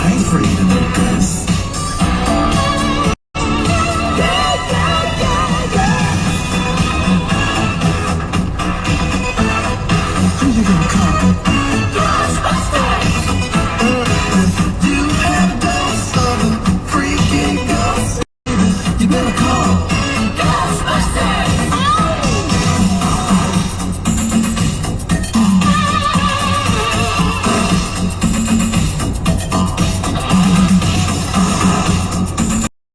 paid for you to make this. Who you gonna call?